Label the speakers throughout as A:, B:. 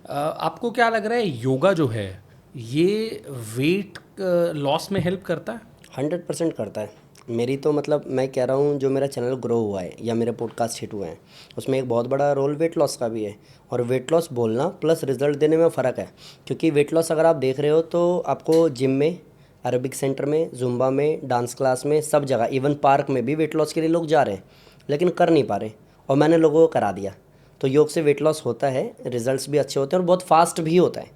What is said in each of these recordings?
A: आपको क्या लग रहा है योगा जो है ये वेट लॉस में हेल्प करता है?
B: 100% करता है। मेरी तो मतलब मैं कह रहा हूँ जो मेरा चैनल ग्रो हुआ है या मेरे पॉडकास्ट हिट हुए हैं उसमें एक बहुत बड़ा रोल वेट लॉस का भी है। और वेट लॉस बोलना प्लस रिजल्ट देने में फ़र्क है, क्योंकि वेट लॉस अगर आप देख रहे हो तो आपको जिम में, एरोबिक सेंटर में, जुम्बा में, डांस क्लास में, सब जगह, इवन पार्क में भी वेट लॉस के लिए लोग जा रहे हैं लेकिन कर नहीं पा रहे। और मैंने लोगों को करा दिया। तो योग से वेट लॉस होता है, रिजल्ट्स भी अच्छे होते हैं और बहुत फास्ट भी होता है।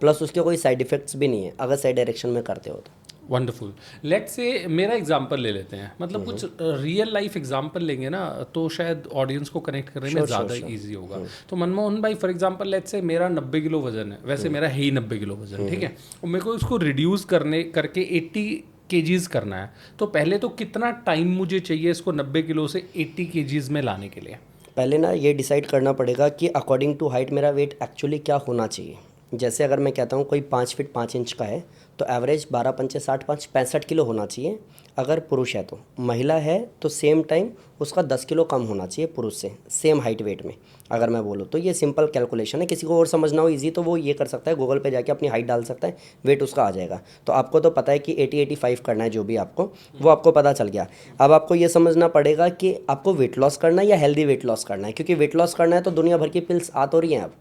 B: प्लस उसके कोई साइड इफ़ेक्ट्स भी नहीं है अगर सही डायरेक्शन में करते हो तो।
A: वंडरफुल। लेट से मेरा एग्जांपल ले लेते हैं, मतलब कुछ रियल लाइफ एग्जांपल लेंगे ना तो शायद ऑडियंस को कनेक्ट करने में
B: श्योर श्योर
A: ज़्यादा
B: श्योर।
A: इजी होगा। तो मनमोहन भाई फॉर एग्जांपल लेट से मेरा 90 किलो वजन है, वैसे मेरा है ही 90 किलो वजन, ठीक है, और मेरे को इसको रिड्यूस करने करके 80 केजीज करना है। तो पहले तो कितना टाइम मुझे चाहिए इसको 90 किलो से 80 केजीज में लाने के लिए?
B: पहले ना ये डिसाइड करना पड़ेगा कि अकॉर्डिंग टू हाइट मेरा वेट एक्चुअली क्या होना चाहिए। जैसे अगर मैं कहता हूँ कोई 5 फीट 5 इंच का है तो एवरेज 12 पंचे 60 5 65 किलो होना चाहिए। अगर पुरुष है तो, महिला है तो सेम टाइम उसका 10 किलो कम होना चाहिए पुरुष से, सेम हाइट वेट में। अगर मैं बोलूँ तो ये सिंपल कैलकुलेशन है। किसी को और समझना हो इजी तो वो ये कर सकता है, गूगल पे जाके अपनी हाइट डाल सकता है, वेट उसका आ जाएगा। तो आपको तो पता है कि 80 85 करना है, जो भी आपको वो आपको पता चल गया। अब आपको ये समझना पड़ेगा कि आपको वेट लॉस करना है या हेल्दी वेट लॉस करना है, क्योंकि वेट लॉस करना है तो दुनिया भर की पिल्स आ तो रही हैं। अब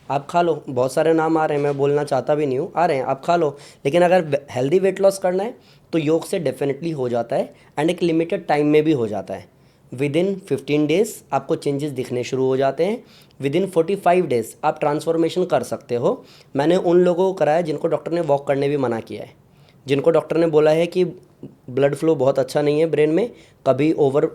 B: आप खा लो, बहुत सारे नाम आ रहे हैं, मैं बोलना चाहता भी नहीं हूँ, आ रहे हैं, आप खा लो। लेकिन अगर हेल्दी वेट लॉस करना है तो योग से डेफिनेटली हो जाता है एंड एक लिमिटेड टाइम में भी हो जाता है। विद इन 15 डेज़ आपको चेंजेस दिखने शुरू हो जाते हैं। विद इन 45 डेज़ आप ट्रांसफॉर्मेशन कर सकते हो। मैंने उन लोगों को कराया जिनको डॉक्टर ने वॉक करने भी मना किया है, जिनको डॉक्टर ने बोला है कि ब्लड फ्लो बहुत अच्छा नहीं है ब्रेन में, कभी ओवर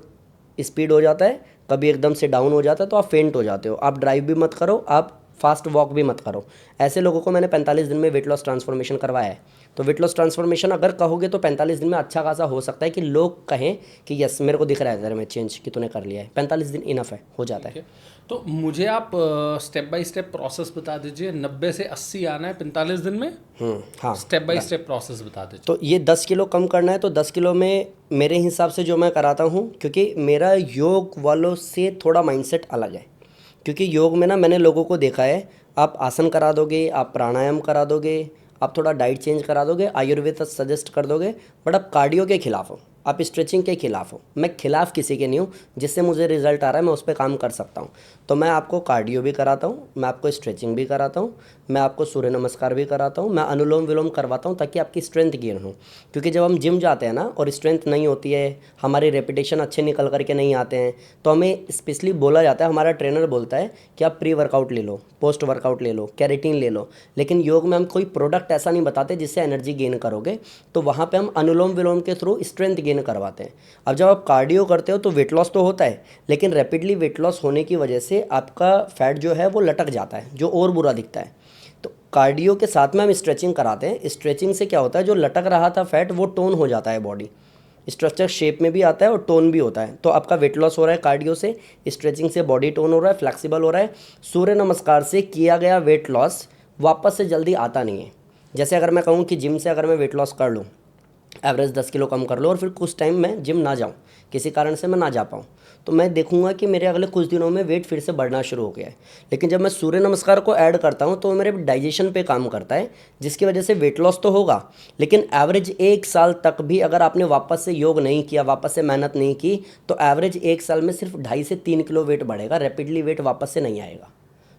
B: स्पीड हो जाता है, कभी एकदम से डाउन हो जाता है, तो आप फेंट हो जाते हो। आप ड्राइव भी मत करो, आप फास्ट वॉक भी मत करो। ऐसे लोगों को मैंने 45 दिन में वेट लॉस ट्रांसफॉर्मेशन करवाया है। तो वेट लॉस ट्रांसफॉर्मेशन अगर कहोगे तो 45 दिन में अच्छा खासा हो सकता है कि लोग कहें कि यस मेरे को दिख रहा है तेरे में चेंज कि तूने कर लिया है। 45 दिन इनफ है, हो जाता
A: ठीक
B: है।
A: है, तो मुझे आप स्टेप बाय स्टेप प्रोसेस बता दीजिए। 90 से 80 आना है 45 दिन में,
B: हाँ।
A: Step by
B: done.
A: Step process बता दीजिए।
B: तो ये 10 किलो कम करना है तो 10 किलो में मेरे हिसाब से जो मैं कराता हूँ, क्योंकि मेरा योग वालों से थोड़ा माइंडसेट अलग है। क्योंकि योग में ना मैंने लोगों को देखा है, आप आसन करा दोगे, आप प्राणायाम करा दोगे, आप थोड़ा डाइट चेंज करा दोगे, आयुर्वेद सजेस्ट कर दोगे, बट आप कार्डियो के खिलाफ हो, आप स्ट्रेचिंग के खिलाफ हो। मैं खिलाफ किसी के नहीं हूँ, जिससे मुझे रिजल्ट आ रहा है मैं उस पर काम कर सकता हूँ। तो मैं आपको कार्डियो भी कराता हूँ, मैं आपको स्ट्रेचिंग भी कराता हूँ, मैं आपको सूर्य नमस्कार भी कराता हूँ, मैं अनुलोम विलोम करवाता हूँ ताकि आपकी स्ट्रेंथ गेन हो। क्योंकि जब हम जिम जाते हैं ना और स्ट्रेंथ नहीं होती है, हमारी रेपिटेशन अच्छे निकल करके नहीं आते हैं, तो हमें स्पेशली बोला जाता है, हमारा ट्रेनर बोलता है कि आप प्री वर्कआउट ले लो, पोस्ट वर्कआउट ले लो, कैरेटीन ले लो। लेकिन योग में हम कोई प्रोडक्ट ऐसा नहीं बताते जिससे एनर्जी गेन करोगे। तो वहाँ पे हम अनुलोम विलोम के थ्रू स्ट्रेंथ गेन करवाते हैं। अब जब आप कार्डियो करते हो तो वेट लॉस तो होता है, लेकिन रैपिडली वेट लॉस होने की वजह से आपका फैट जो है वो लटक जाता है, जो और बुरा दिखता है। तो कार्डियो के साथ में हम स्ट्रेचिंग कराते हैं। स्ट्रेचिंग से क्या होता है, जो लटक रहा था फैट वो टोन हो जाता है, बॉडी स्ट्रक्चर शेप में भी आता है और टोन भी होता है। तो आपका वेट लॉस हो रहा है कार्डियो से, स्ट्रेचिंग से बॉडी टोन हो रहा है, फ्लेक्सिबल हो रहा है। सूर्य नमस्कार से किया गया वेट लॉस वापस से जल्दी आता नहीं है। जैसे अगर मैं कहूँ कि जिम से अगर मैं वेट लॉस कर लूँ, एवरेज 10 किलो कम कर लो और फिर कुछ टाइम मैं जिम ना जाऊँ, किसी कारण से मैं ना जा पाऊँ, तो मैं देखूंगा कि मेरे अगले कुछ दिनों में वेट फिर से बढ़ना शुरू हो गया है। लेकिन जब मैं सूर्य नमस्कार को ऐड करता हूँ तो मेरे डाइजेशन पे काम करता है, जिसकी वजह से वेट लॉस तो होगा, लेकिन एवरेज 1 साल तक भी अगर आपने वापस से योग नहीं किया, वापस से मेहनत नहीं की, तो एवरेज 1 साल में सिर्फ 2.5 से 3 किलो वेट बढ़ेगा, रैपिडली वेट वापस से नहीं आएगा।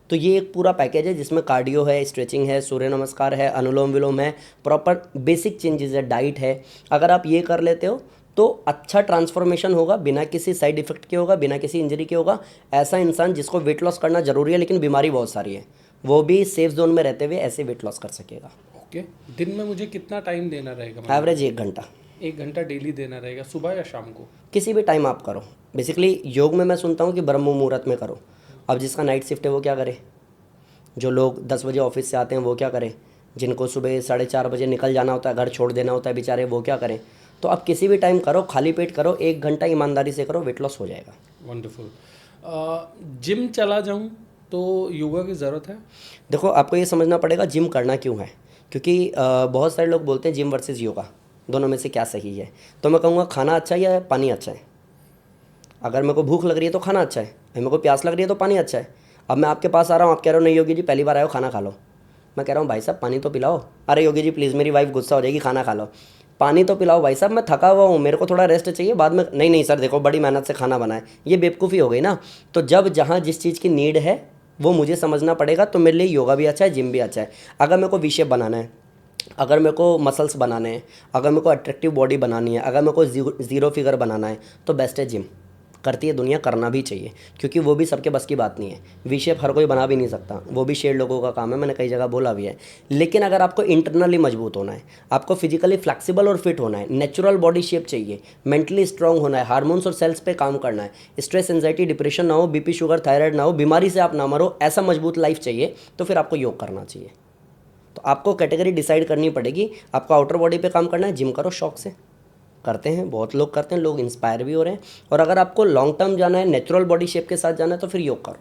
B: तो ये एक पूरा पैकेज है जिसमें कार्डियो है, स्ट्रेचिंग है, सूर्य नमस्कार है, अनुलोम विलोम है, प्रॉपर बेसिक चेंजेस है, डाइट है। अगर आप ये कर लेते हो तो अच्छा ट्रांसफॉर्मेशन होगा, बिना किसी साइड इफेक्ट के होगा, बिना किसी इंजरी के होगा। ऐसा इंसान जिसको वेट लॉस करना जरूरी है लेकिन बीमारी बहुत सारी है, वो भी सेफ जोन में रहते हुए ऐसे वेट लॉस कर सकेगा।
A: ओके, दिन में मुझे कितना टाइम देना रहेगा? मतलब
B: एवरेज 1 घंटा।
A: 1 घंटा डेली देना रहेगा, सुबह या शाम को?
B: किसी भी टाइम आप करो। बेसिकली योग में मैं सुनता हूँ कि ब्रह्म मुहूर्त में करो। अब जिसका नाइट शिफ्ट है वो क्या करे, जो लोग 10 बजे ऑफिस से आते हैं वो क्या करें, जिनको सुबह 4:30 बजे निकल जाना होता है, घर छोड़ देना होता है बेचारे, वो क्या करें। तो आप किसी भी टाइम करो, खाली पेट करो, 1 घंटा ईमानदारी से करो, वेट लॉस हो जाएगा।
A: वंडरफुल। जिम चला जाऊं तो योगा की ज़रूरत है?
B: देखो आपको ये समझना पड़ेगा जिम करना क्यों है, क्योंकि बहुत सारे लोग बोलते हैं जिम वर्सेस योगा, दोनों में से क्या सही है। तो मैं कहूँगा खाना अच्छा है या पानी अच्छा है। अगर मेरे को भूख लग रही है तो खाना अच्छा है, मेरे को प्यास लग रही है तो पानी अच्छा है। अब मैं आपके पास आ रहा हूँ, आप कह रहे हो नहीं योगी जी पहली बार आए हो, खाना खा लो। मैं कह रहा हूँ भाई साहब पानी तो पिलाओ। अरे योगी जी प्लीज़, मेरी वाइफ गुस्सा हो जाएगी, खाना खा लो। पानी तो पिलाओ भाई साहब, मैं थका हुआ हूँ, मेरे को थोड़ा रेस्ट चाहिए, बाद में। नहीं नहीं सर देखो बड़ी मेहनत से खाना बनाए, ये बेवकूफ़ी हो गई ना। तो जब जहाँ जिस चीज़ की नीड है वो मुझे समझना पड़ेगा। तो मेरे लिए योगा भी अच्छा है, जिम भी अच्छा है। अगर मेरे को वी शेप बनाना है, अगर मेरे को मसल्स बनाने हैं, अगर मेरे को अट्रैक्टिव बॉडी बनानी है, अगर मेरे को ज़ीरो फिगर बनाना है, तो बेस्ट है जिम। करती है दुनिया, करना भी चाहिए, क्योंकि वो भी सबके बस की बात नहीं है। वी शेप हर कोई बना भी नहीं सकता, वो भी शेड लोगों का काम है, मैंने कई जगह बोला भी है। लेकिन अगर आपको इंटरनली मजबूत होना है, आपको फिजिकली फ्लेक्सिबल और फिट होना है, नेचुरल बॉडी शेप चाहिए, मेंटली स्ट्रांग होना है, हार्मोन्स और सेल्स पे काम करना है, स्ट्रेस एंजाइटी डिप्रेशन ना हो, बीपी शुगर थायराइड ना हो, बीमारी से आप ना मरो, ऐसा मजबूत लाइफ चाहिए, तो फिर आपको योग करना चाहिए। तो आपको कैटेगरी डिसाइड करनी पड़ेगी। आपको आउटर बॉडी पे काम करना है, जिम करो, शौक से करते हैं, बहुत लोग करते हैं, लोग इंस्पायर भी हो रहे हैं। और अगर आपको लॉन्ग टर्म जाना है, नेचुरल बॉडी शेप के साथ जाना है, तो फिर योग करो।